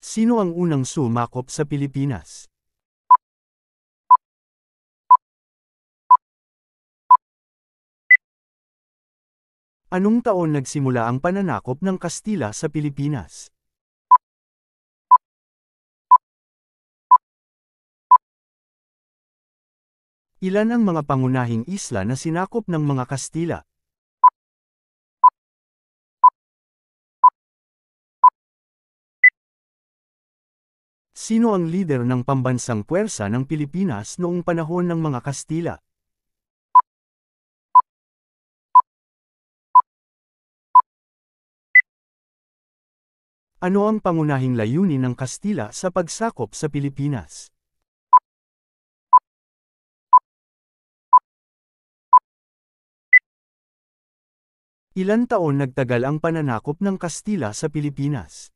Sino ang unang sumakop sa Pilipinas? Anong taon nagsimula ang pananakop ng Kastila sa Pilipinas? Ilan ang mga pangunahing isla na sinakop ng mga Kastila? Sino ang lider ng pambansang puwersa ng Pilipinas noong panahon ng mga Kastila? Ano ang pangunahing layunin ng Kastila sa pagsakop sa Pilipinas? Ilan taon nagtagal ang pananakop ng Kastila sa Pilipinas?